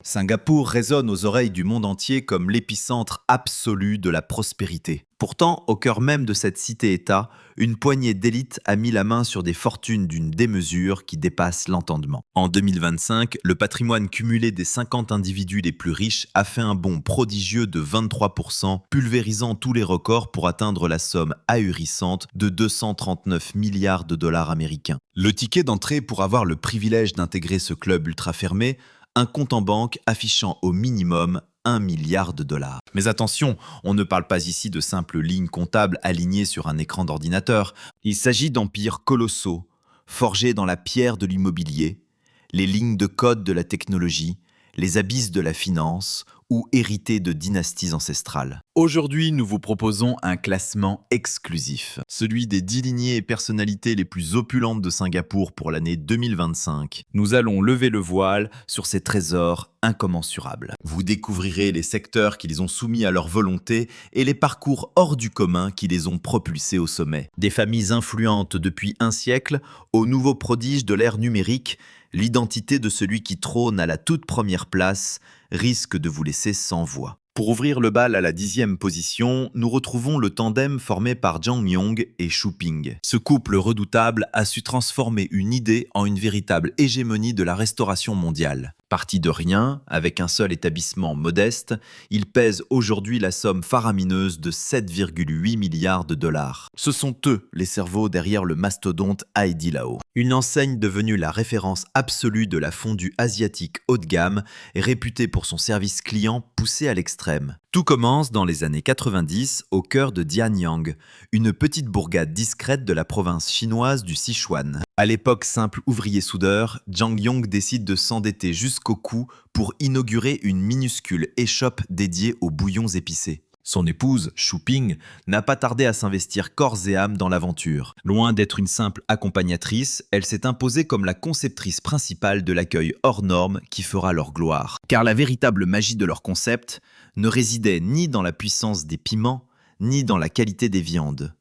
Singapour résonne aux oreilles du monde entier comme l'épicentre absolu de la prospérité. Pourtant, au cœur même de cette cité-État, une poignée d'élites a mis la main sur des fortunes d'une démesure qui dépasse l'entendement. En 2025, le patrimoine cumulé des 50 individus les plus riches a fait un bond prodigieux de 23%, pulvérisant tous les records pour atteindre la somme ahurissante de 239 milliards de dollars américains. Le ticket d'entrée pour avoir le privilège d'intégrer ce club ultra fermé, un compte en banque affichant au minimum 1 milliard de dollars. Mais attention, on ne parle pas ici de simples lignes comptables alignées sur un écran d'ordinateur. Il s'agit d'empires colossaux, forgés dans la pierre de l'immobilier, les lignes de code de la technologie, les abysses de la finance ou hérités de dynasties ancestrales. Aujourd'hui, nous vous proposons un classement exclusif, celui des 10 lignées et personnalités les plus opulentes de Singapour pour l'année 2025. Nous allons lever le voile sur ces trésors incommensurables. Vous découvrirez les secteurs qui les ont soumis à leur volonté et les parcours hors du commun qui les ont propulsés au sommet. Des familles influentes depuis un siècle aux nouveaux prodiges de l'ère numérique, l'identité de celui qui trône à la toute première place risque de vous laisser sans voix. Pour ouvrir le bal à la 10e position, nous retrouvons le tandem formé par Zhang Yong et Xu Ping. Ce couple redoutable a su transformer une idée en une véritable hégémonie de la restauration mondiale. Parti de rien, avec un seul établissement modeste, il pèse aujourd'hui la somme faramineuse de 7,8 milliards de dollars. Ce sont eux les cerveaux derrière le mastodonte Haidilao. Une enseigne devenue la référence absolue de la fondue asiatique haut de gamme et réputée pour son service client poussé à l'extrême. Tout commence dans les années 90 au cœur de Dianyang, une petite bourgade discrète de la province chinoise du Sichuan. À l'époque simple ouvrier soudeur, Zhang Yong décide de s'endetter jusqu'au cou pour inaugurer une minuscule échoppe dédiée aux bouillons épicés. Son épouse, Xu Ping, n'a pas tardé à s'investir corps et âme dans l'aventure. Loin d'être une simple accompagnatrice, elle s'est imposée comme la conceptrice principale de l'accueil hors norme qui fera leur gloire. Car la véritable magie de leur concept ne résidait ni dans la puissance des piments, ni dans la qualité des viandes.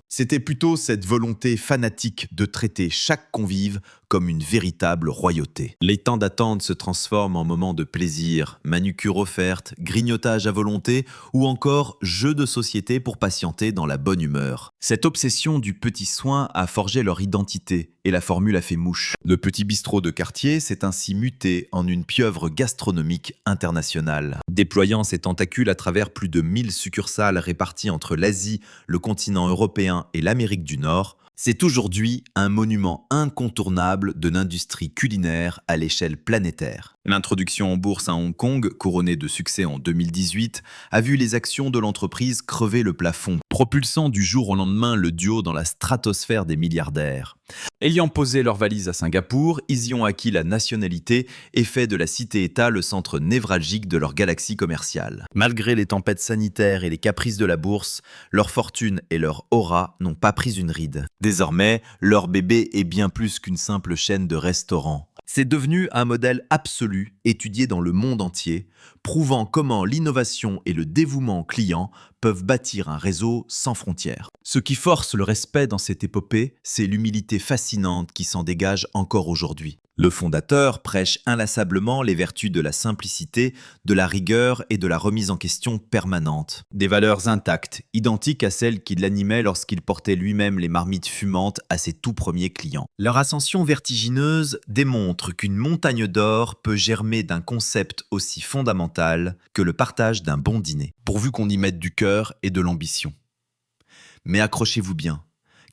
C'était plutôt cette volonté fanatique de traiter chaque convive comme une véritable royauté. Les temps d'attente se transforment en moments de plaisir, manucure offerte, grignotage à volonté ou encore jeu de société pour patienter dans la bonne humeur. Cette obsession du petit soin a forgé leur identité et la formule a fait mouche. Le petit bistrot de quartier s'est ainsi muté en une pieuvre gastronomique internationale. Déployant ses tentacules à travers plus de 1000 succursales réparties entre l'Asie, le continent européen et l'Amérique du Nord, c'est aujourd'hui un monument incontournable de l'industrie culinaire à l'échelle planétaire. L'introduction en bourse à Hong Kong, couronnée de succès en 2018, a vu les actions de l'entreprise crever le plafond, propulsant du jour au lendemain le duo dans la stratosphère des milliardaires. Ayant posé leurs valises à Singapour, ils y ont acquis la nationalité et fait de la cité-État le centre névralgique de leur galaxie commerciale. Malgré les tempêtes sanitaires et les caprices de la bourse, leur fortune et leur aura n'ont pas pris une ride. Désormais, leur bébé est bien plus qu'une simple chaîne de restaurants. C'est devenu un modèle absolu, étudié dans le monde entier, prouvant comment l'innovation et le dévouement client peuvent bâtir un réseau sans frontières. Ce qui force le respect dans cette épopée, c'est l'humilité fascinante qui s'en dégage encore aujourd'hui. Le fondateur prêche inlassablement les vertus de la simplicité, de la rigueur et de la remise en question permanente. Des valeurs intactes, identiques à celles qui l'animaient lorsqu'il portait lui-même les marmites fumantes à ses tout premiers clients. Leur ascension vertigineuse démontre qu'une montagne d'or peut germer d'un concept aussi fondamental que le partage d'un bon dîner, pourvu qu'on y mette du cœur et de l'ambition. Mais accrochez-vous bien,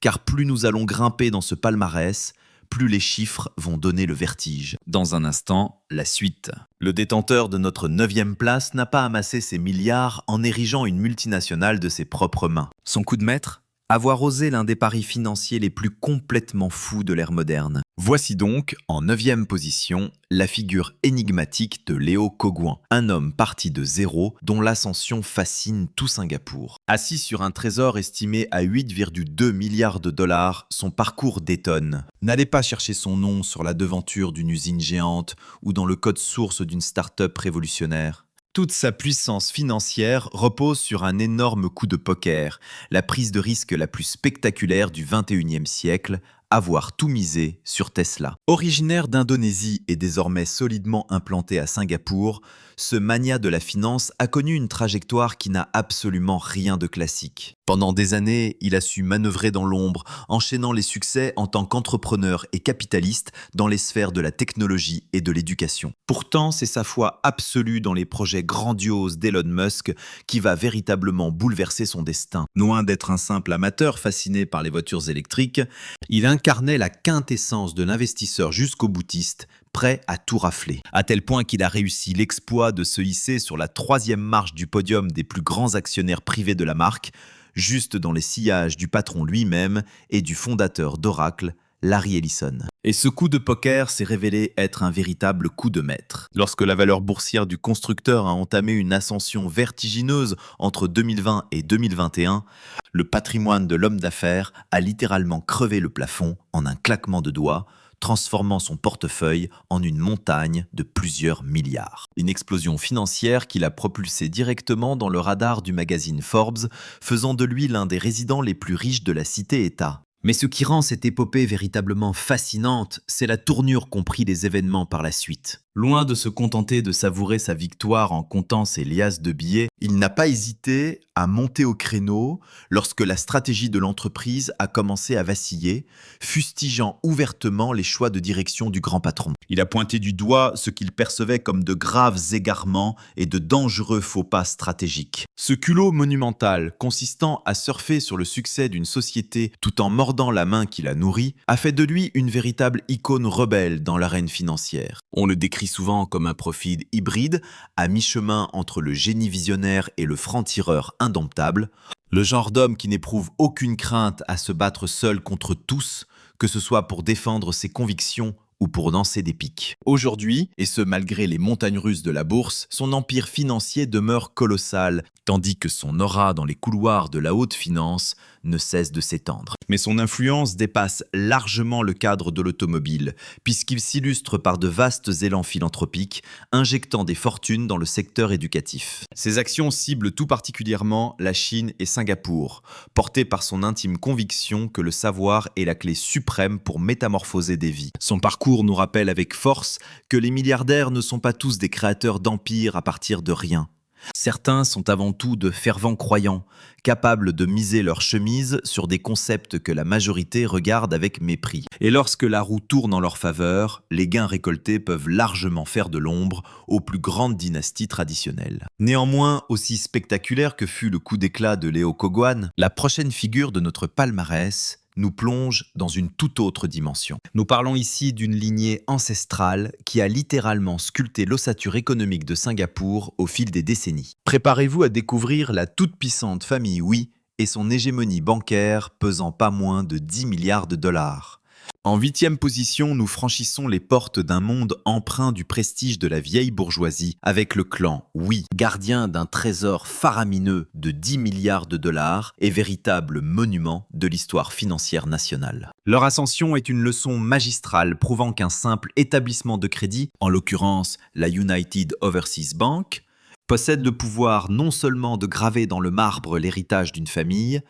car plus nous allons grimper dans ce palmarès, plus les chiffres vont donner le vertige. Dans un instant, la suite. Le détenteur de notre 9e place n'a pas amassé ses milliards en érigeant une multinationale de ses propres mains. Son coup de maître ? Avoir osé l'un des paris financiers les plus complètement fous de l'ère moderne. Voici donc, en 9e position, la figure énigmatique de Leo Koguan, un homme parti de zéro dont l'ascension fascine tout Singapour. Assis sur un trésor estimé à 8,2 milliards de dollars, son parcours détonne. N'allez pas chercher son nom sur la devanture d'une usine géante ou dans le code source d'une start-up révolutionnaire. Toute sa puissance financière repose sur un énorme coup de poker, la prise de risque la plus spectaculaire du XXIe siècle, avoir tout misé sur Tesla. Originaire d'Indonésie et désormais solidement implanté à Singapour, ce magnat de la finance a connu une trajectoire qui n'a absolument rien de classique. Pendant des années, il a su manœuvrer dans l'ombre, enchaînant les succès en tant qu'entrepreneur et capitaliste dans les sphères de la technologie et de l'éducation. Pourtant, c'est sa foi absolue dans les projets grandioses d'Elon Musk qui va véritablement bouleverser son destin. Loin d'être un simple amateur fasciné par les voitures électriques, il incarnait la quintessence de l'investisseur jusqu'au boutiste, prêt à tout rafler. À tel point qu'il a réussi l'exploit de se hisser sur la 3e marche du podium des plus grands actionnaires privés de la marque, juste dans les sillages du patron lui-même et du fondateur d'Oracle, Larry Ellison. Et ce coup de poker s'est révélé être un véritable coup de maître. Lorsque la valeur boursière du constructeur a entamé une ascension vertigineuse entre 2020 et 2021, le patrimoine de l'homme d'affaires a littéralement crevé le plafond en un claquement de doigts, transformant son portefeuille en une montagne de plusieurs milliards. Une explosion financière qui l'a propulsé directement dans le radar du magazine Forbes, faisant de lui l'un des résidents les plus riches de la cité-État. Mais ce qui rend cette épopée véritablement fascinante, c'est la tournure qu'ont pris les événements par la suite. Loin de se contenter de savourer sa victoire en comptant ses liasses de billets, il n'a pas hésité à monter au créneau lorsque la stratégie de l'entreprise a commencé à vaciller, fustigeant ouvertement les choix de direction du grand patron. Il a pointé du doigt ce qu'il percevait comme de graves égarements et de dangereux faux pas stratégiques. Ce culot monumental, consistant à surfer sur le succès d'une société tout en mordant la main qui la nourrit, a fait de lui une véritable icône rebelle dans l'arène financière. On le décrit souvent comme un profil hybride, à mi-chemin entre le génie visionnaire et le franc-tireur indomptable, le genre d'homme qui n'éprouve aucune crainte à se battre seul contre tous, que ce soit pour défendre ses convictions ou pour danser des piques. Aujourd'hui, et ce malgré les montagnes russes de la bourse, son empire financier demeure colossal, tandis que son aura dans les couloirs de la haute finance ne cesse de s'étendre. Mais son influence dépasse largement le cadre de l'automobile, puisqu'il s'illustre par de vastes élans philanthropiques, injectant des fortunes dans le secteur éducatif. Ses actions ciblent tout particulièrement la Chine et Singapour, portées par son intime conviction que le savoir est la clé suprême pour métamorphoser des vies. Son parcours nous rappelle avec force que les milliardaires ne sont pas tous des créateurs d'empires à partir de rien. Certains sont avant tout de fervents croyants, capables de miser leur chemise sur des concepts que la majorité regarde avec mépris. Et lorsque la roue tourne en leur faveur, les gains récoltés peuvent largement faire de l'ombre aux plus grandes dynasties traditionnelles. Néanmoins, aussi spectaculaire que fut le coup d'éclat de Léo Kogwan, la prochaine figure de notre palmarès nous plonge dans une toute autre dimension. Nous parlons ici d'une lignée ancestrale qui a littéralement sculpté l'ossature économique de Singapour au fil des décennies. Préparez-vous à découvrir la toute-puissante famille Wee et son hégémonie bancaire pesant pas moins de 10 milliards de dollars. En 8e position, nous franchissons les portes d'un monde empreint du prestige de la vieille bourgeoisie avec le clan Wee, gardien d'un trésor faramineux de 10 milliards de dollars et véritable monument de l'histoire financière nationale. Leur ascension est une leçon magistrale prouvant qu'un simple établissement de crédit, en l'occurrence la United Overseas Bank, possède le pouvoir non seulement de graver dans le marbre l'héritage d'une famille,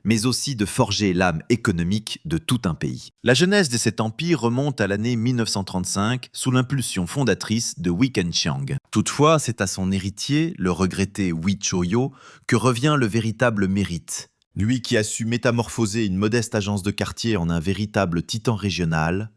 mais aussi de forger l'âme économique de tout un pays. La genèse de cet empire remonte à l'année 1935 sous l'impulsion fondatrice de Wee Kean Cheong. Toutefois, c'est à son héritier, le regretté Wee Cho Yo, que revient le véritable mérite. Lui qui a su métamorphoser une modeste agence de quartier en un véritable titan régional,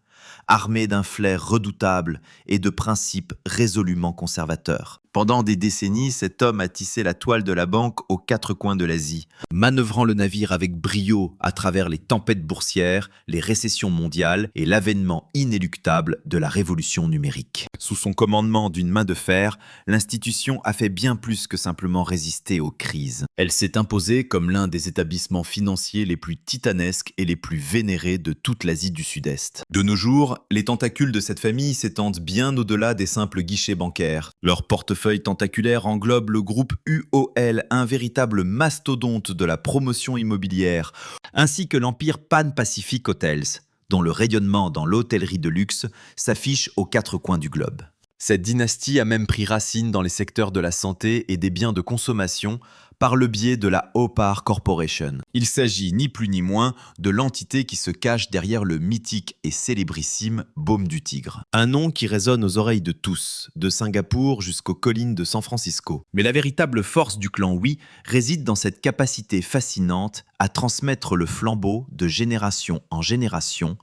armé d'un flair redoutable et de principes résolument conservateurs. Pendant des décennies, cet homme a tissé la toile de la banque aux quatre coins de l'Asie, manœuvrant le navire avec brio à travers les tempêtes boursières, les récessions mondiales et l'avènement inéluctable de la révolution numérique. Sous son commandement d'une main de fer, l'institution a fait bien plus que simplement résister aux crises. Elle s'est imposée comme l'un des établissements financiers les plus titanesques et les plus vénérés de toute l'Asie du Sud-Est. De nos jours, les tentacules de cette famille s'étendent bien au-delà des simples guichets bancaires. Leur portefeuille tentaculaire englobe le groupe UOL, un véritable mastodonte de la promotion immobilière, ainsi que l'empire Pan Pacific Hotels, dont le rayonnement dans l'hôtellerie de luxe s'affiche aux quatre coins du globe. Cette dynastie a même pris racine dans les secteurs de la santé et des biens de consommation, par le biais de la Opar Corporation. Il s'agit ni plus ni moins de l'entité qui se cache derrière le mythique et célébrissime Baume du Tigre. Un nom qui résonne aux oreilles de tous, de Singapour jusqu'aux collines de San Francisco. Mais la véritable force du clan Wee réside dans cette capacité fascinante à transmettre le flambeau de génération en génération,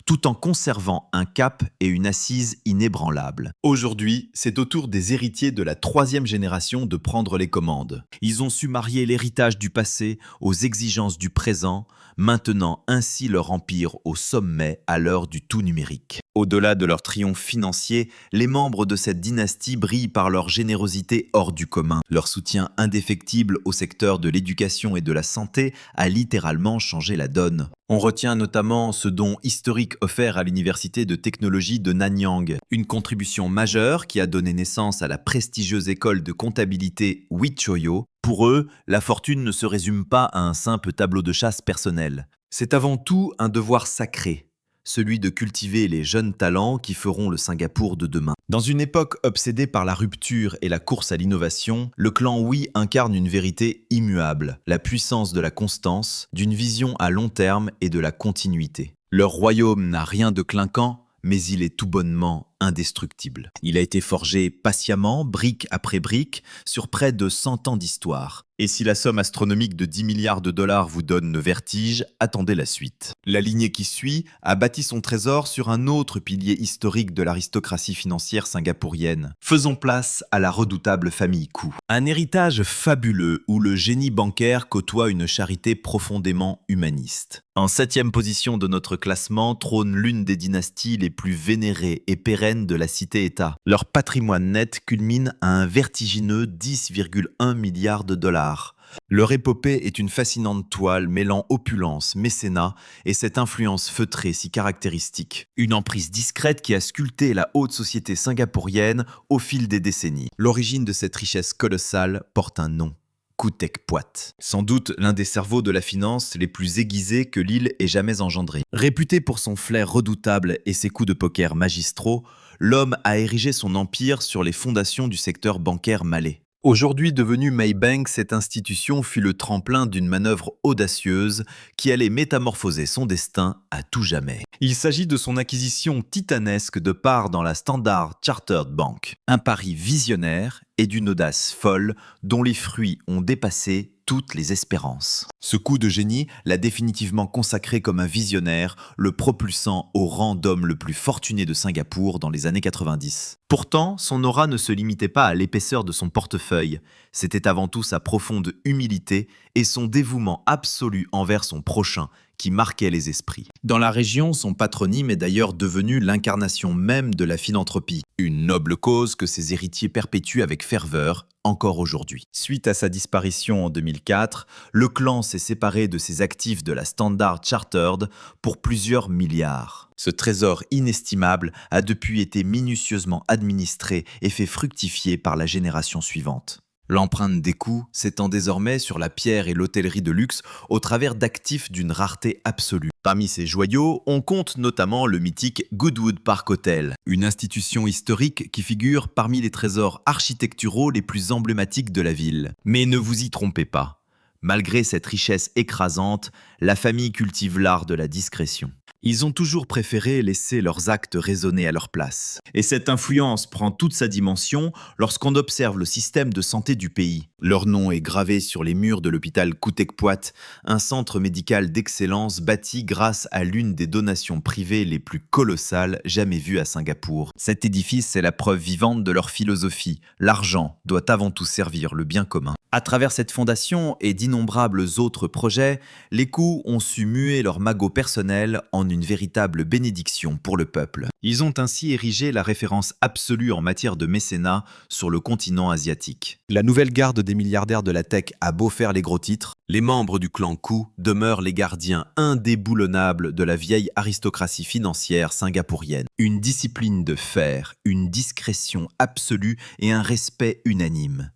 tout en conservant un cap et une assise inébranlables. Aujourd'hui, c'est au tour des héritiers de la 3e génération de prendre les commandes. Ils ont su marier l'héritage du passé aux exigences du présent, maintenant ainsi leur empire au sommet à l'heure du tout numérique. Au-delà de leur triomphe financier, les membres de cette dynastie brillent par leur générosité hors du commun. Leur soutien indéfectible au secteur de l'éducation et de la santé a littéralement changé la donne. On retient notamment ce don historique offert à l'université de technologie de Nanyang, une contribution majeure qui a donné naissance à la prestigieuse école de comptabilité Wee Cho Yo. Pour eux, la fortune ne se résume pas à un simple tableau de chasse personnel. C'est avant tout un devoir sacré, celui de cultiver les jeunes talents qui feront le Singapour de demain. Dans une époque obsédée par la rupture et la course à l'innovation, le clan Wee incarne une vérité immuable, la puissance de la constance, d'une vision à long terme et de la continuité. Leur royaume n'a rien de clinquant, mais il est tout bonnement indestructible. Il a été forgé patiemment, brique après brique, sur près de 100 ans d'histoire. Et si la somme astronomique de 10 milliards de dollars vous donne le vertige, attendez la suite. La lignée qui suit a bâti son trésor sur un autre pilier historique de l'aristocratie financière singapourienne. Faisons place à la redoutable famille Koo. Un héritage fabuleux où le génie bancaire côtoie une charité profondément humaniste. En 7e position de notre classement trône l'une des dynasties les plus vénérées et pérennes de la cité-État. Leur patrimoine net culmine à un vertigineux 10,1 milliards de dollars. Leur épopée est une fascinante toile mêlant opulence, mécénat et cette influence feutrée si caractéristique. Une emprise discrète qui a sculpté la haute société singapourienne au fil des décennies. L'origine de cette richesse colossale porte un nom. Kutek Puat. Sans doute l'un des cerveaux de la finance les plus aiguisés que l'île ait jamais engendré. Réputé pour son flair redoutable et ses coups de poker magistraux, l'homme a érigé son empire sur les fondations du secteur bancaire malais. Aujourd'hui devenue Maybank, cette institution fut le tremplin d'une manœuvre audacieuse qui allait métamorphoser son destin à tout jamais. Il s'agit de son acquisition titanesque de parts dans la Standard Chartered Bank. Un pari visionnaire et d'une audace folle dont les fruits ont dépassé toutes les espérances. Ce coup de génie l'a définitivement consacré comme un visionnaire, le propulsant au rang d'homme le plus fortuné de Singapour dans les années 90. Pourtant, son aura ne se limitait pas à l'épaisseur de son portefeuille. C'était avant tout sa profonde humilité et son dévouement absolu envers son prochain qui marquait les esprits. Dans la région, son patronyme est d'ailleurs devenu l'incarnation même de la philanthropie, une noble cause que ses héritiers perpétuent avec ferveur encore aujourd'hui. Suite à sa disparition en 2004, le clan s'est séparé de ses actifs de la Standard Chartered pour plusieurs milliards. Ce trésor inestimable a depuis été minutieusement administré et fait fructifier par la génération suivante. L'empreinte des coups s'étend désormais sur la pierre et l'hôtellerie de luxe au travers d'actifs d'une rareté absolue. Parmi ces joyaux, on compte notamment le mythique Goodwood Park Hotel, une institution historique qui figure parmi les trésors architecturaux les plus emblématiques de la ville. Mais ne vous y trompez pas, malgré cette richesse écrasante, la famille cultive l'art de la discrétion. Ils ont toujours préféré laisser leurs actes résonner à leur place. Et cette influence prend toute sa dimension lorsqu'on observe le système de santé du pays. Leur nom est gravé sur les murs de l'hôpital Kutek Puat, un centre médical d'excellence bâti grâce à l'une des donations privées les plus colossales jamais vues à Singapour. Cet édifice est la preuve vivante de leur philosophie. L'argent doit avant tout servir le bien commun. À travers cette fondation et d'innombrables autres projets, les Koo ont su muer leur magot personnel en une véritable bénédiction pour le peuple. Ils ont ainsi érigé la référence absolue en matière de mécénat sur le continent asiatique. La nouvelle garde des milliardaires de la tech a beau faire les gros titres, les membres du clan Koo demeurent les gardiens indéboulonnables de la vieille aristocratie financière singapourienne. Une discipline de fer, une discrétion absolue et un respect unanime.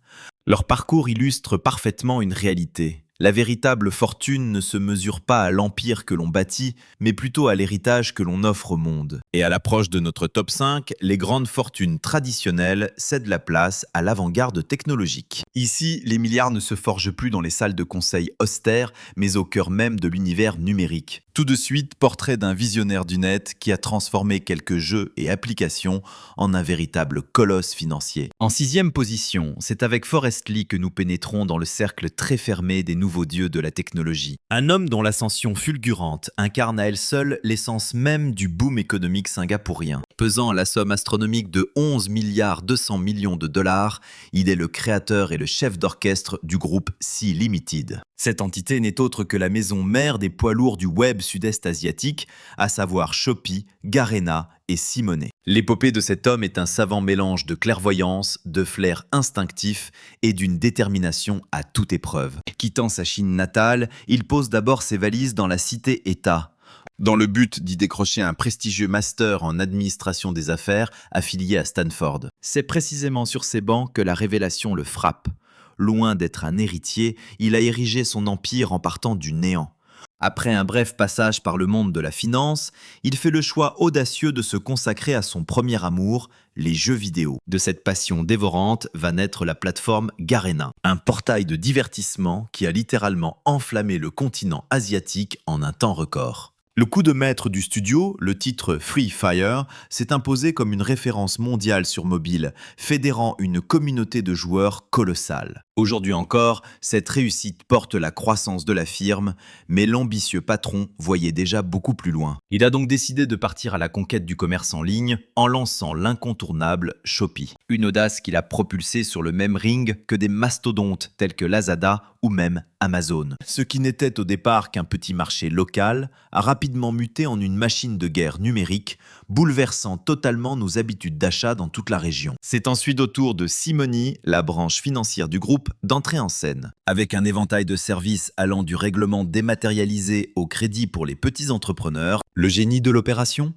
Leur parcours illustre parfaitement une réalité. La véritable fortune ne se mesure pas à l'empire que l'on bâtit, mais plutôt à l'héritage que l'on offre au monde. Et à l'approche de notre top 5, les grandes fortunes traditionnelles cèdent la place à l'avant-garde technologique. Ici, les milliards ne se forgent plus dans les salles de conseil austères, mais au cœur même de l'univers numérique. Tout de suite, portrait d'un visionnaire du net qui a transformé quelques jeux et applications en un véritable colosse financier. En sixième position, c'est avec Forrest Lee que nous pénétrons dans le cercle très fermé des nouveaux dieux de la technologie. Un homme dont l'ascension fulgurante incarne à elle seule l'essence même du boom économique singapourien. Pesant la somme astronomique de 11 milliards 200 millions de dollars, il est le créateur et le chef d'orchestre du groupe Sea Limited. Cette entité n'est autre que la maison mère des poids lourds du web sud-est asiatique, à savoir Shopee, Garena et Simonet. L'épopée de cet homme est un savant mélange de clairvoyance, de flair instinctif et d'une détermination à toute épreuve. Quittant sa Chine natale, il pose d'abord ses valises dans la cité-État, dans le but d'y décrocher un prestigieux master en administration des affaires affilié à Stanford. C'est précisément sur ces bancs que la révélation le frappe. Loin d'être un héritier, il a érigé son empire en partant du néant. Après un bref passage par le monde de la finance, il fait le choix audacieux de se consacrer à son premier amour, les jeux vidéo. De cette passion dévorante va naître la plateforme Garena, un portail de divertissement qui a littéralement enflammé le continent asiatique en un temps record. Le coup de maître du studio, le titre Free Fire, s'est imposé comme une référence mondiale sur mobile, fédérant une communauté de joueurs colossale. Aujourd'hui encore, cette réussite porte la croissance de la firme, mais l'ambitieux patron voyait déjà beaucoup plus loin. Il a donc décidé de partir à la conquête du commerce en ligne en lançant l'incontournable Shopee. Une audace qu'il a propulsée sur le même ring que des mastodontes tels que Lazada ou même Amazon. Ce qui n'était au départ qu'un petit marché local a rapidement muté en une machine de guerre numérique, bouleversant totalement nos habitudes d'achat dans toute la région. C'est ensuite au tour de Simonie, la branche financière du groupe, d'entrer en scène. Avec un éventail de services allant du règlement dématérialisé au crédit pour les petits entrepreneurs, le génie de l'opération ?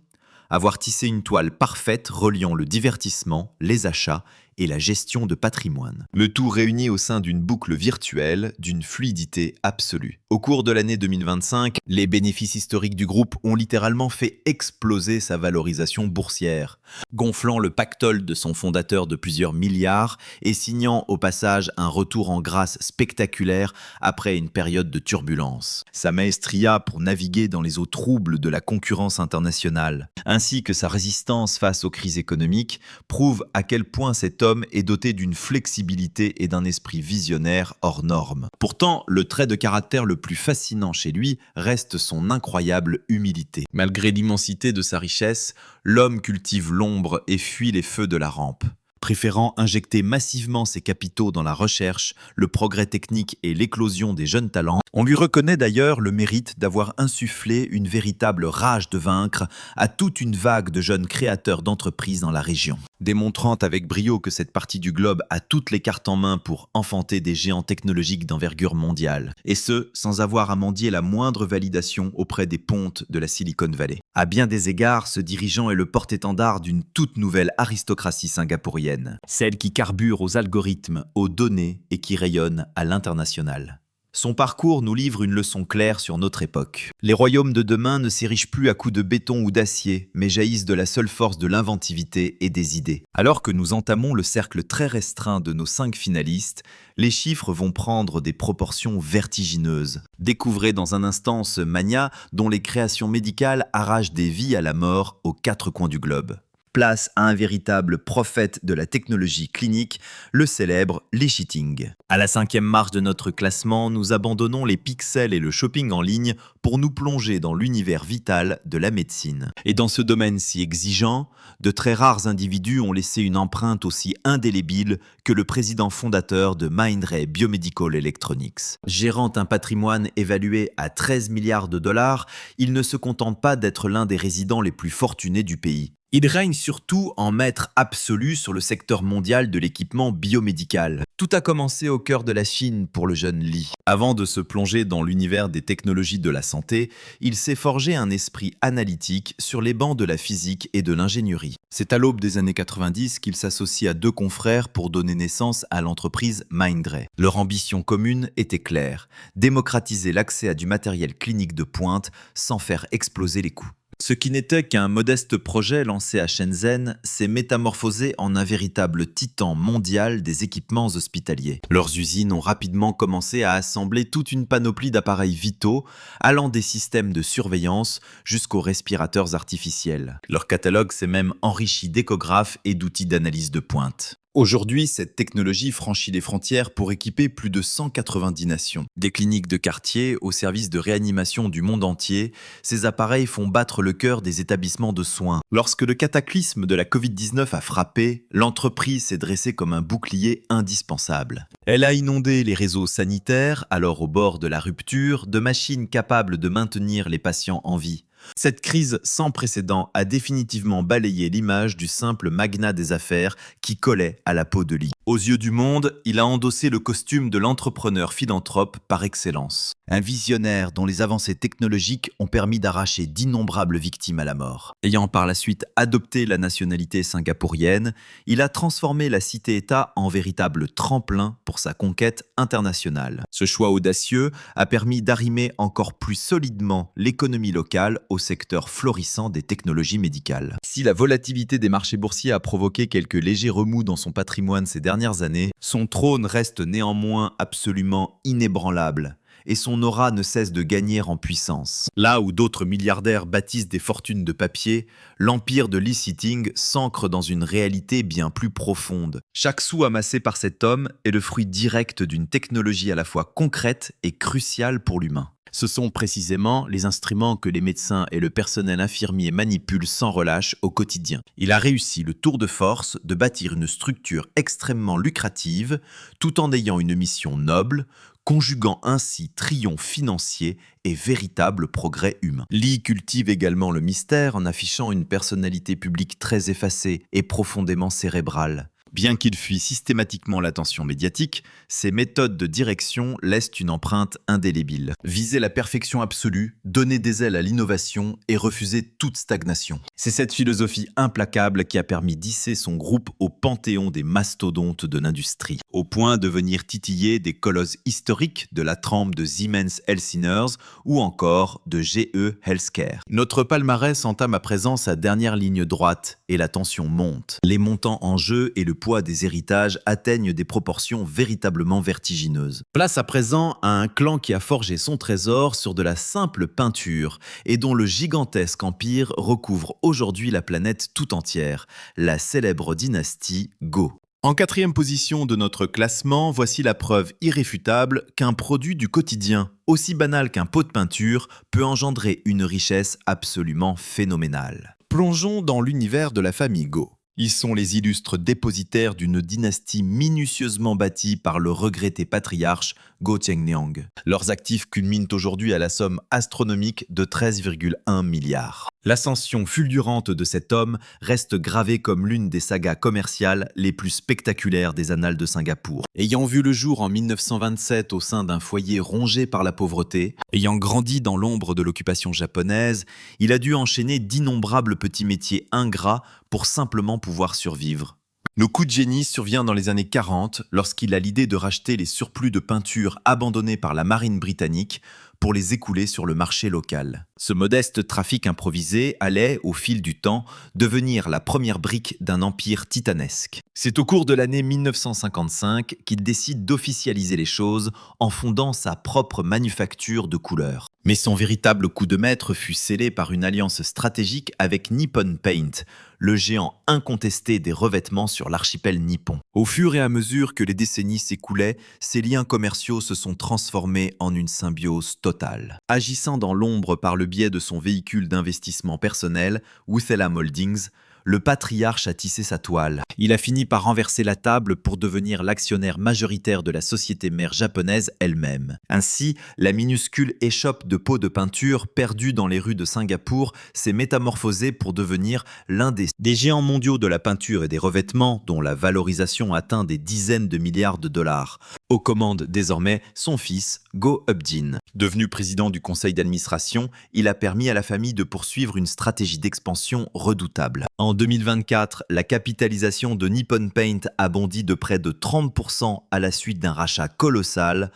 Avoir tissé une toile parfaite reliant le divertissement, les achats et la gestion de patrimoine. Le tout réuni au sein d'une boucle virtuelle, d'une fluidité absolue. Au cours de l'année 2025, les bénéfices historiques du groupe ont littéralement fait exploser sa valorisation boursière, gonflant le pactole de son fondateur de plusieurs milliards et signant au passage un retour en grâce spectaculaire après une période de turbulence. Sa maestria pour naviguer dans les eaux troubles de la concurrence internationale, ainsi que sa résistance face aux crises économiques, prouvent à quel point cet homme est doté d'une flexibilité et d'un esprit visionnaire hors norme. Pourtant, le trait de caractère le plus fascinant chez lui reste son incroyable humilité. Malgré l'immensité de sa richesse, l'homme cultive l'ombre et fuit les feux de la rampe. Préférant injecter massivement ses capitaux dans la recherche, le progrès technique et l'éclosion des jeunes talents, on lui reconnaît d'ailleurs le mérite d'avoir insufflé une véritable rage de vaincre à toute une vague de jeunes créateurs d'entreprises dans la région. Démontrant avec brio que cette partie du globe a toutes les cartes en main pour enfanter des géants technologiques d'envergure mondiale. Et ce, sans avoir à mendier la moindre validation auprès des pontes de la Silicon Valley. À bien des égards, ce dirigeant est le porte-étendard d'une toute nouvelle aristocratie singapourienne. Celle qui carbure aux algorithmes, aux données et qui rayonne à l'international. Son parcours nous livre une leçon claire sur notre époque. Les royaumes de demain ne s'érigent plus à coups de béton ou d'acier, mais jaillissent de la seule force de l'inventivité et des idées. Alors que nous entamons le cercle très restreint de nos 5 finalistes, les chiffres vont prendre des proportions vertigineuses. Découvrez dans un instant ce mania dont les créations médicales arrachent des vies à la mort aux 4 coins du globe. Place à un véritable prophète de la technologie clinique, le célèbre Lee Chi-ting. À la 5e marche de notre classement, nous abandonnons les pixels et le shopping en ligne pour nous plonger dans l'univers vital de la médecine. Et dans ce domaine si exigeant, de très rares individus ont laissé une empreinte aussi indélébile que le président fondateur de Mindray Biomedical Electronics. Gérant un patrimoine évalué à 13 milliards de dollars, il ne se contente pas d'être l'un des résidents les plus fortunés du pays. Il règne surtout en maître absolu sur le secteur mondial de l'équipement biomédical. Tout a commencé au cœur de la Chine pour le jeune Lee. Avant de se plonger dans l'univers des technologies de la santé, il s'est forgé un esprit analytique sur les bancs de la physique et de l'ingénierie. C'est à l'aube des années 90 qu'il s'associe à 2 confrères pour donner naissance à l'entreprise Mindray. Leur ambition commune était claire, démocratiser l'accès à du matériel clinique de pointe sans faire exploser les coûts. Ce qui n'était qu'un modeste projet lancé à Shenzhen s'est métamorphosé en un véritable titan mondial des équipements hospitaliers. Leurs usines ont rapidement commencé à assembler toute une panoplie d'appareils vitaux, allant des systèmes de surveillance jusqu'aux respirateurs artificiels. Leur catalogue s'est même enrichi d'échographes et d'outils d'analyse de pointe. Aujourd'hui, cette technologie franchit les frontières pour équiper plus de 190 nations. Des cliniques de quartier au service de réanimation du monde entier, ces appareils font battre le cœur des établissements de soins. Lorsque le cataclysme de la Covid-19 a frappé, l'entreprise s'est dressée comme un bouclier indispensable. Elle a inondé les réseaux sanitaires, alors au bord de la rupture, de machines capables de maintenir les patients en vie. Cette crise sans précédent a définitivement balayé l'image du simple magnat des affaires qui collait à la peau de lit. Aux yeux du monde, il a endossé le costume de l'entrepreneur philanthrope par excellence. Un visionnaire dont les avancées technologiques ont permis d'arracher d'innombrables victimes à la mort. Ayant par la suite adopté la nationalité singapourienne, il a transformé la cité-État en véritable tremplin pour sa conquête internationale. Ce choix audacieux a permis d'arrimer encore plus solidement l'économie locale au secteur florissant des technologies médicales. Si la volatilité des marchés boursiers a provoqué quelques légers remous dans son patrimoine ces dernières années, son trône reste néanmoins absolument inébranlable. Et son aura ne cesse de gagner en puissance. Là où d'autres milliardaires bâtissent des fortunes de papier, l'empire de Lee Sitting s'ancre dans une réalité bien plus profonde. Chaque sou amassé par cet homme est le fruit direct d'une technologie à la fois concrète et cruciale pour l'humain. Ce sont précisément les instruments que les médecins et le personnel infirmier manipulent sans relâche au quotidien. Il a réussi le tour de force de bâtir une structure extrêmement lucrative tout en ayant une mission noble, conjuguant ainsi triomphe financier et véritable progrès humain. Lee cultive également le mystère en affichant une personnalité publique très effacée et profondément cérébrale. Bien qu'il fuit systématiquement l'attention médiatique, ses méthodes de direction laissent une empreinte indélébile. Viser la perfection absolue, donner des ailes à l'innovation et refuser toute stagnation. C'est cette philosophie implacable qui a permis d'hisser son groupe au panthéon des mastodontes de l'industrie, au point de venir titiller des colosses historiques de la trempe de Siemens Healthineers ou encore de GE Healthcare. Notre palmarès entame à présent sa dernière ligne droite et la tension monte. Les montants en jeu et le poids des héritages atteignent des proportions véritablement vertigineuses. Place à présent à un clan qui a forgé son trésor sur de la simple peinture et dont le gigantesque empire recouvre aujourd'hui la planète tout entière, la célèbre dynastie Go. En 4e position de notre classement, voici la preuve irréfutable qu'un produit du quotidien, aussi banal qu'un pot de peinture, peut engendrer une richesse absolument phénoménale. Plongeons dans l'univers de la famille Go. Ils sont les illustres dépositaires d'une dynastie minutieusement bâtie par le regretté patriarche Go Chengniang. Leurs actifs culminent aujourd'hui à la somme astronomique de 13,1 milliards. L'ascension fulgurante de cet homme reste gravée comme l'une des sagas commerciales les plus spectaculaires des annales de Singapour. Ayant vu le jour en 1927 au sein d'un foyer rongé par la pauvreté, ayant grandi dans l'ombre de l'occupation japonaise, il a dû enchaîner d'innombrables petits métiers ingrats pour simplement pouvoir survivre. Le coup de génie survient dans les années 40 lorsqu'il a l'idée de racheter les surplus de peinture abandonnés par la marine britannique pour les écouler sur le marché local. Ce modeste trafic improvisé allait, au fil du temps, devenir la première brique d'un empire titanesque. C'est au cours de l'année 1955 qu'il décide d'officialiser les choses en fondant sa propre manufacture de couleurs. Mais son véritable coup de maître fut scellé par une alliance stratégique avec Nippon Paint, le géant incontesté des revêtements sur l'archipel nippon. Au fur et à mesure que les décennies s'écoulaient, ces liens commerciaux se sont transformés en une symbiose totale. Agissant dans l'ombre par le biais de son véhicule d'investissement personnel, Wuthellam Holdings, le patriarche a tissé sa toile. Il a fini par renverser la table pour devenir l'actionnaire majoritaire de la société mère japonaise elle-même. Ainsi, la minuscule échoppe de pots de peinture perdue dans les rues de Singapour s'est métamorphosée pour devenir l'un des géants mondiaux de la peinture et des revêtements dont la valorisation atteint des dizaines de milliards de dollars. Aux commandes désormais son fils, Go Upjin. Devenu président du conseil d'administration, il a permis à la famille de poursuivre une stratégie d'expansion redoutable. En En 2024, la capitalisation de Nippon Paint a bondi de près de 30% à la suite d'un rachat colossal,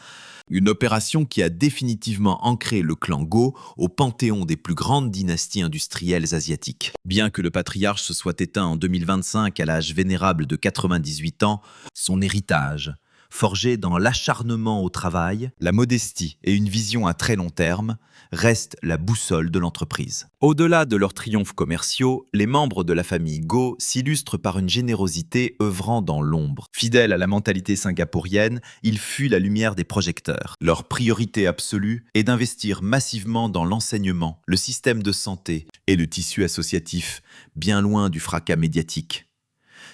une opération qui a définitivement ancré le clan Go au panthéon des plus grandes dynasties industrielles asiatiques. Bien que le patriarche se soit éteint en 2025 à l'âge vénérable de 98 ans, son héritage, forgé dans l'acharnement au travail, la modestie et une vision à très long terme, reste la boussole de l'entreprise. Au-delà de leurs triomphes commerciaux, les membres de la famille Go s'illustrent par une générosité œuvrant dans l'ombre. Fidèles à la mentalité singapourienne, ils fuient la lumière des projecteurs. Leur priorité absolue est d'investir massivement dans l'enseignement, le système de santé et le tissu associatif, bien loin du fracas médiatique.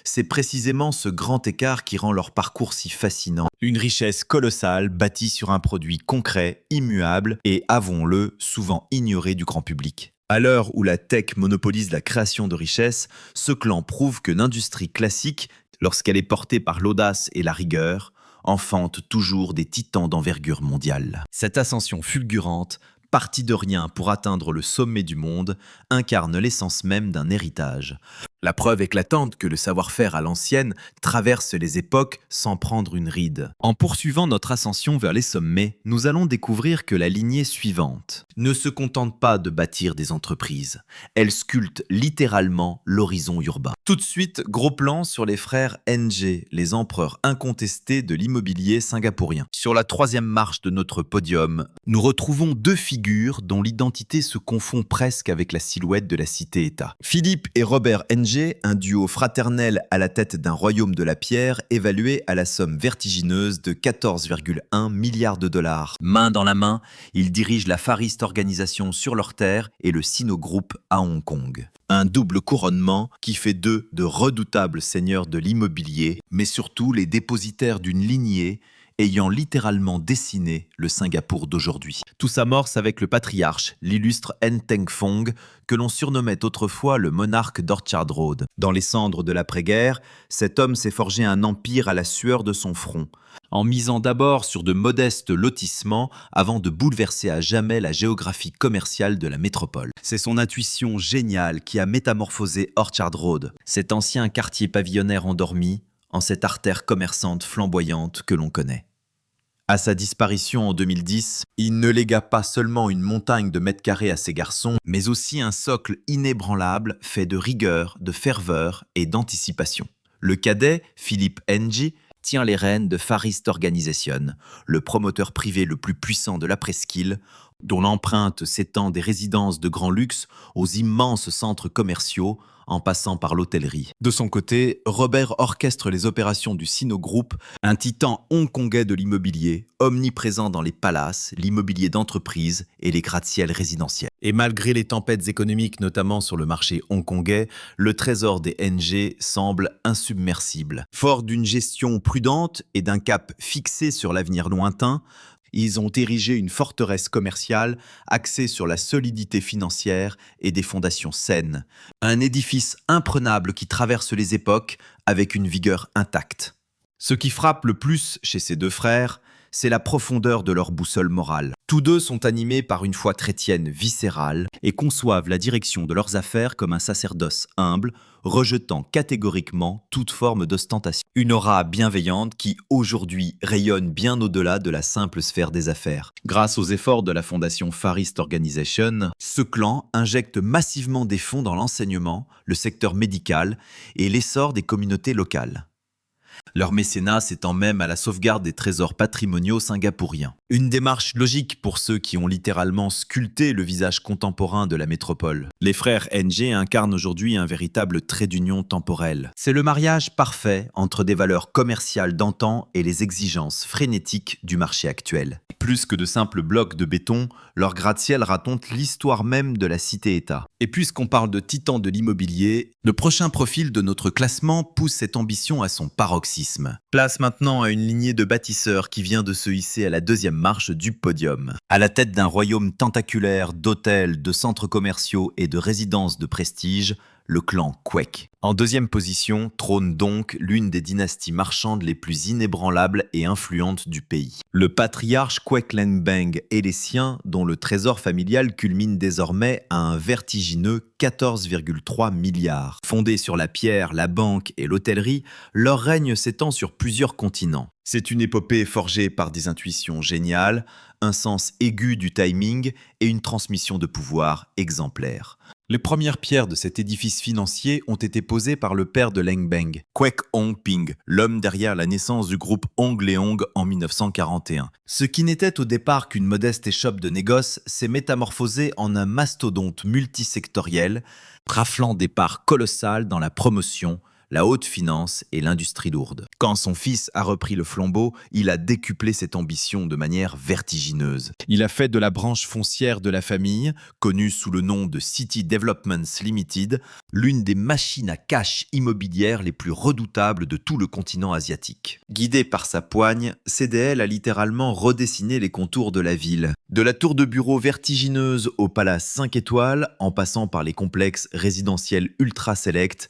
C'est précisément ce grand écart qui rend leur parcours si fascinant. Une richesse colossale bâtie sur un produit concret, immuable et, avouons-le, souvent ignoré du grand public. À l'heure où la tech monopolise la création de richesses, ce clan prouve que l'industrie classique, lorsqu'elle est portée par l'audace et la rigueur, enfante toujours des titans d'envergure mondiale. Cette ascension fulgurante, partie de rien pour atteindre le sommet du monde, incarne l'essence même d'un héritage. La preuve éclatante que le savoir-faire à l'ancienne traverse les époques sans prendre une ride. En poursuivant notre ascension vers les sommets, nous allons découvrir que la lignée suivante ne se contente pas de bâtir des entreprises. Elle sculpte littéralement l'horizon urbain. Tout de suite, gros plan sur les frères NG, les empereurs incontestés de l'immobilier singapourien. Sur la troisième marche de notre podium, nous retrouvons deux figures dont l'identité se confond presque avec la silhouette de la cité-État. Philippe et Robert NG, un duo fraternel à la tête d'un royaume de la pierre évalué à la somme vertigineuse de 14,1 milliards de dollars. Main dans la main, ils dirigent la Far East Organisation sur leur terre et le Sino Group à Hong Kong. Un double couronnement qui fait d'eux de redoutables seigneurs de l'immobilier, mais surtout les dépositaires d'une lignée ayant littéralement dessiné le Singapour d'aujourd'hui. Tout s'amorce avec le patriarche, l'illustre N. Fong, que l'on surnommait autrefois le monarque d'Orchard Road. Dans les cendres de l'après-guerre, cet homme s'est forgé un empire à la sueur de son front, en misant d'abord sur de modestes lotissements avant de bouleverser à jamais la géographie commerciale de la métropole. C'est son intuition géniale qui a métamorphosé Orchard Road, cet ancien quartier pavillonnaire endormi, en cette artère commerçante flamboyante que l'on connaît. À sa disparition en 2010, il ne légua pas seulement une montagne de mètres carrés à ses garçons, mais aussi un socle inébranlable fait de rigueur, de ferveur et d'anticipation. Le cadet, Philippe NG, tient les rênes de Far East Organisation, le promoteur privé le plus puissant de la presqu'île, dont l'empreinte s'étend des résidences de grand luxe aux immenses centres commerciaux, en passant par l'hôtellerie. De son côté, Robert orchestre les opérations du Sino Group, un titan hongkongais de l'immobilier, omniprésent dans les palaces, l'immobilier d'entreprise et les gratte-ciels résidentiels. Et malgré les tempêtes économiques, notamment sur le marché hongkongais, le trésor des NG semble insubmersible. Fort d'une gestion prudente et d'un cap fixé sur l'avenir lointain, ils ont érigé une forteresse commerciale axée sur la solidité financière et des fondations saines. Un édifice imprenable qui traverse les époques avec une vigueur intacte. Ce qui frappe le plus chez ces deux frères, c'est la profondeur de leur boussole morale. Tous deux sont animés par une foi chrétienne viscérale et conçoivent la direction de leurs affaires comme un sacerdoce humble, rejetant catégoriquement toute forme d'ostentation. Une aura bienveillante qui, aujourd'hui, rayonne bien au-delà de la simple sphère des affaires. Grâce aux efforts de la fondation Far East Organisation, ce clan injecte massivement des fonds dans l'enseignement, le secteur médical et l'essor des communautés locales. Leur mécénat s'étend même à la sauvegarde des trésors patrimoniaux singapouriens. Une démarche logique pour ceux qui ont littéralement sculpté le visage contemporain de la métropole. Les frères NG incarnent aujourd'hui un véritable trait d'union temporel. C'est le mariage parfait entre des valeurs commerciales d'antan et les exigences frénétiques du marché actuel. Plus que de simples blocs de béton, leur gratte-ciel raconte l'histoire même de la cité-État. Et puisqu'on parle de titans de l'immobilier, le prochain profil de notre classement pousse cette ambition à son paroxysme. Place maintenant à une lignée de bâtisseurs qui vient de se hisser à la deuxième marche du podium. À la tête d'un royaume tentaculaire d'hôtels, de centres commerciaux et de résidences de prestige, le clan Kwek. En deuxième position trône donc l'une des dynasties marchandes les plus inébranlables et influentes du pays. Le patriarche Kwek Leng Beng et les siens, dont le trésor familial culmine désormais à un vertigineux 14,3 milliards. Fondés sur la pierre, la banque et l'hôtellerie, leur règne s'étend sur plusieurs continents. C'est une épopée forgée par des intuitions géniales, un sens aigu du timing et une transmission de pouvoir exemplaire. Les premières pierres de cet édifice financier ont été posées par le père de Leng Beng, Kwek Hong Ping, l'homme derrière la naissance du groupe Hong Leong en 1941. Ce qui n'était au départ qu'une modeste échoppe de négoce s'est métamorphosé en un mastodonte multisectoriel, raflant des parts colossales dans la promotion, la haute finance et l'industrie lourde. Quand son fils a repris le flambeau, il a décuplé cette ambition de manière vertigineuse. Il a fait de la branche foncière de la famille, connue sous le nom de City Developments Limited, l'une des machines à cash immobilières les plus redoutables de tout le continent asiatique. Guidé par sa poigne, CDL a littéralement redessiné les contours de la ville. De la tour de bureau vertigineuse au palace 5 étoiles, en passant par les complexes résidentiels ultra select,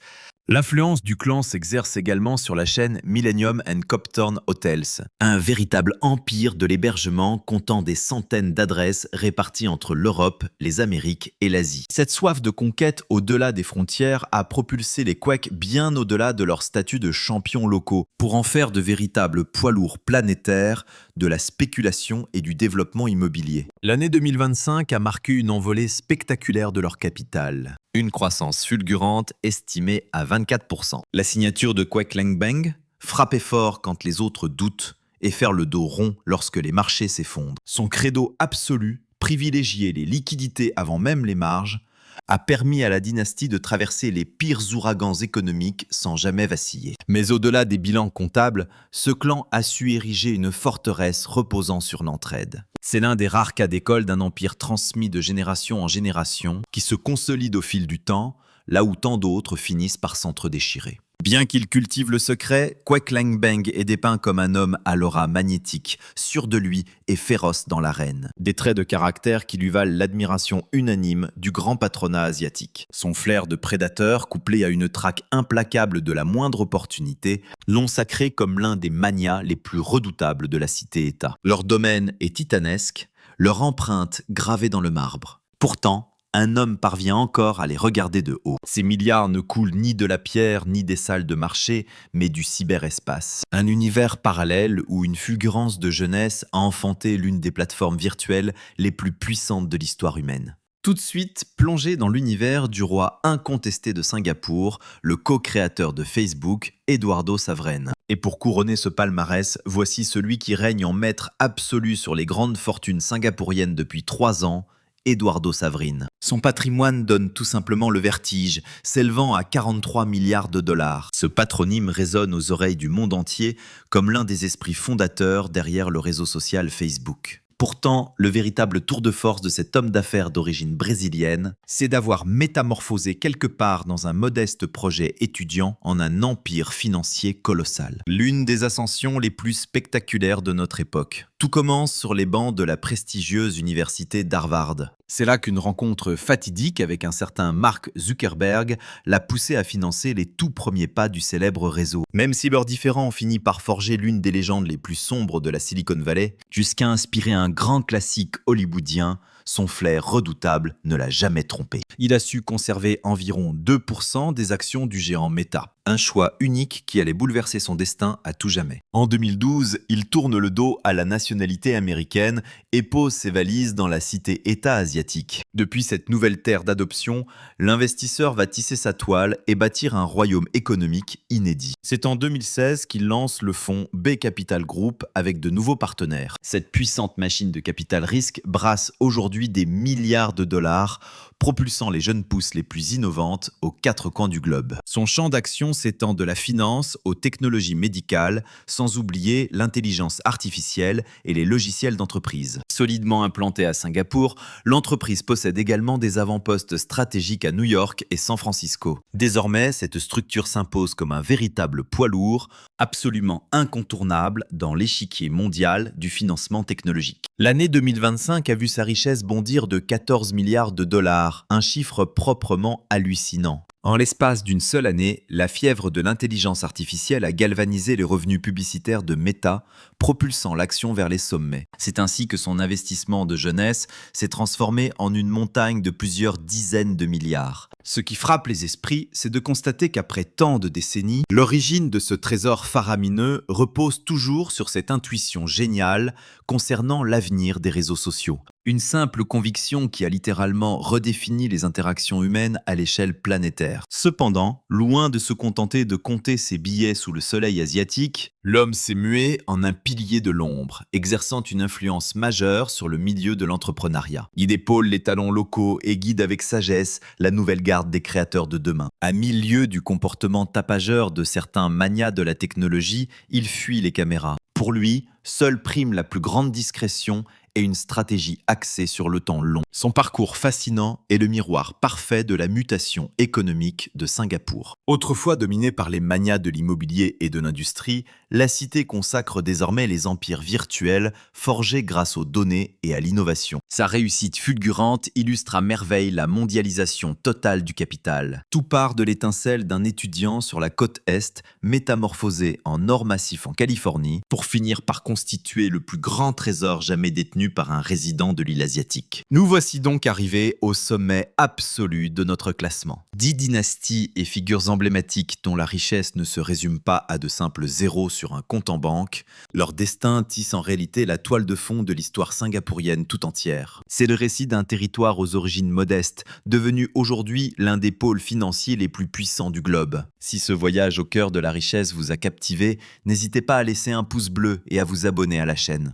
l'influence du clan s'exerce également sur la chaîne Millennium & Copthorne Hotels, un véritable empire de l'hébergement comptant des centaines d'adresses réparties entre l'Europe, les Amériques et l'Asie. Cette soif de conquête au-delà des frontières a propulsé les Kwek bien au-delà de leur statut de champions locaux, pour en faire de véritables poids lourds planétaires de la spéculation et du développement immobilier. L'année 2025 a marqué une envolée spectaculaire de leur capital. Une croissance fulgurante estimée à 24%. La signature de Kwek Leng Beng, frapper fort quand les autres doutent et faire le dos rond lorsque les marchés s'effondrent. Son credo absolu, privilégier les liquidités avant même les marges, a permis à la dynastie de traverser les pires ouragans économiques sans jamais vaciller. Mais au-delà des bilans comptables, ce clan a su ériger une forteresse reposant sur l'entraide. C'est l'un des rares cas d'école d'un empire transmis de génération en génération qui se consolide au fil du temps, là où tant d'autres finissent par s'entre-déchirer. Bien qu'il cultive le secret, Kwek Leng Beng est dépeint comme un homme à l'aura magnétique, sûr de lui et féroce dans l'arène. Des traits de caractère qui lui valent l'admiration unanime du grand patronat asiatique. Son flair de prédateur, couplé à une traque implacable de la moindre opportunité, l'ont sacré comme l'un des magnats les plus redoutables de la cité-État. Leur domaine est titanesque, leur empreinte gravée dans le marbre. Pourtant, un homme parvient encore à les regarder de haut. Ces milliards ne coulent ni de la pierre ni des salles de marché, mais du cyberespace. Un univers parallèle où une fulgurance de jeunesse a enfanté l'une des plateformes virtuelles les plus puissantes de l'histoire humaine. Tout de suite, plongé dans l'univers du roi incontesté de Singapour, le co-créateur de Facebook, Eduardo Savrén. Et pour couronner ce palmarès, voici celui qui règne en maître absolu sur les grandes fortunes singapouriennes depuis 3 ans, Eduardo Savrén. Son patrimoine donne tout simplement le vertige, s'élevant à 43 milliards de dollars. Ce patronyme résonne aux oreilles du monde entier comme l'un des esprits fondateurs derrière le réseau social Facebook. Pourtant, le véritable tour de force de cet homme d'affaires d'origine brésilienne, c'est d'avoir métamorphosé quelque part dans un modeste projet étudiant en un empire financier colossal. L'une des ascensions les plus spectaculaires de notre époque. Tout commence sur les bancs de la prestigieuse université d'Harvard. C'est là qu'une rencontre fatidique avec un certain Mark Zuckerberg l'a poussé à financer les tout premiers pas du célèbre réseau. Même si leurs différends finit par forger l'une des légendes les plus sombres de la Silicon Valley, jusqu'à inspirer un grand classique hollywoodien, son flair redoutable ne l'a jamais trompé. Il a su conserver environ 2% des actions du géant Meta. Un choix unique qui allait bouleverser son destin à tout jamais. En 2012, il tourne le dos à la nationalité américaine et pose ses valises dans la cité-État asiatique. Depuis cette nouvelle terre d'adoption, l'investisseur va tisser sa toile et bâtir un royaume économique inédit. C'est en 2016 qu'il lance le fonds B Capital Group avec de nouveaux partenaires. Cette puissante machine de capital risque brasse aujourd'hui des milliards de dollars, propulsant les jeunes pousses les plus innovantes aux 4 coins du globe. Son champ d'action s'étend de la finance aux technologies médicales, sans oublier l'intelligence artificielle et les logiciels d'entreprise. Solidement implantée à Singapour, l'entreprise possède également des avant-postes stratégiques à New York et San Francisco. Désormais, cette structure s'impose comme un véritable poids lourd, absolument incontournable dans l'échiquier mondial du financement technologique. L'année 2025 a vu sa richesse bondir de 14 milliards de dollars, un chiffre proprement hallucinant. En l'espace d'une seule année, la fièvre de l'intelligence artificielle a galvanisé les revenus publicitaires de Meta, propulsant l'action vers les sommets. C'est ainsi que son investissement de jeunesse s'est transformé en une montagne de plusieurs dizaines de milliards. Ce qui frappe les esprits, c'est de constater qu'après tant de décennies, l'origine de ce trésor faramineux repose toujours sur cette intuition géniale concernant l'avenir des réseaux sociaux. Une simple conviction qui a littéralement redéfini les interactions humaines à l'échelle planétaire. Cependant, loin de se contenter de compter ses billets sous le soleil asiatique, l'homme s'est mué en un pilier de l'ombre, exerçant une influence majeure sur le milieu de l'entrepreneuriat. Il épaule les talents locaux et guide avec sagesse la nouvelle garde des créateurs de demain. À 1000 lieues du comportement tapageur de certains manias de la technologie, il fuit les caméras. Pour lui, seule prime la plus grande discrétion et une stratégie axée sur le temps long. Son parcours fascinant est le miroir parfait de la mutation économique de Singapour. Autrefois dominée par les manias de l'immobilier et de l'industrie, la cité consacre désormais les empires virtuels forgés grâce aux données et à l'innovation. Sa réussite fulgurante illustre à merveille la mondialisation totale du capital. Tout part de l'étincelle d'un étudiant sur la côte Est, métamorphosé en or massif en Californie, pour finir par constituer le plus grand trésor jamais détenu par un résident de l'île asiatique. Nous voici donc arrivés au sommet absolu de notre classement. 10 dynasties et figures emblématiques dont la richesse ne se résume pas à de simples zéros sur un compte en banque, leur destin tisse en réalité la toile de fond de l'histoire singapourienne tout entière. C'est le récit d'un territoire aux origines modestes, devenu aujourd'hui l'un des pôles financiers les plus puissants du globe. Si ce voyage au cœur de la richesse vous a captivé, n'hésitez pas à laisser un pouce bleu et à vous abonner à la chaîne.